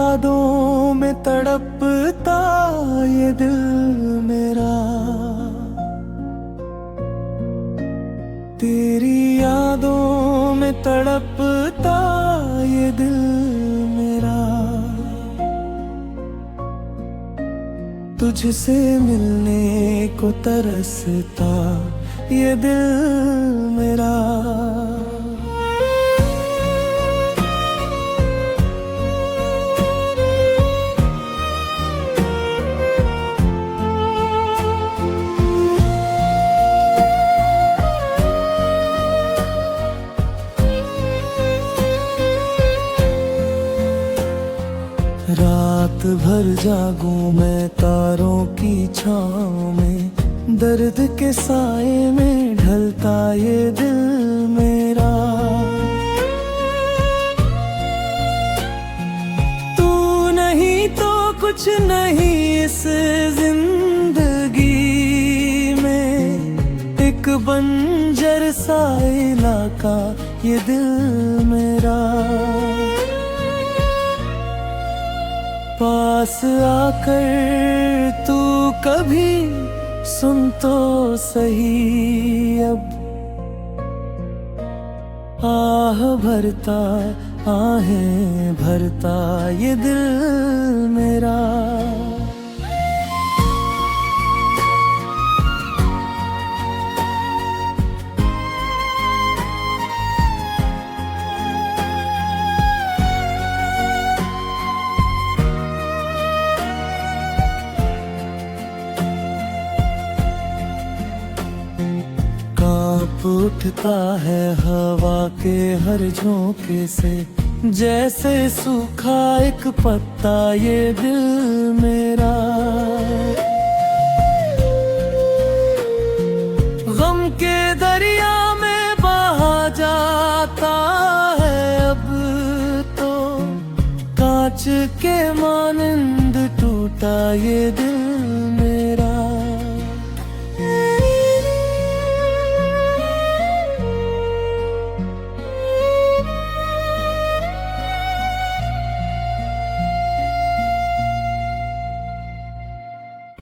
यादों में तड़पता ये दिल मेरा, तेरी यादों में तड़पता ये दिल मेरा। तुझसे मिलने को तरसता ये दिल मेरा। रात भर जागूं मैं तारों की छाँव में, दर्द के साए में ढलता ये दिल मेरा। तू नहीं तो कुछ नहीं इस जिंदगी में, एक बंजर सा इलाका ये दिल मेरा। पास आकर तू कभी सुन तो सही अब, आह भरता आहें भरता ये दिल मेरा। कांप उठता है हवा के हर झोंके से, जैसे सूखा एक पत्ता ये दिल मेरा। गम के दरिया में बहा जाता है अब तो, कांच के मानंद टूटा ये दिल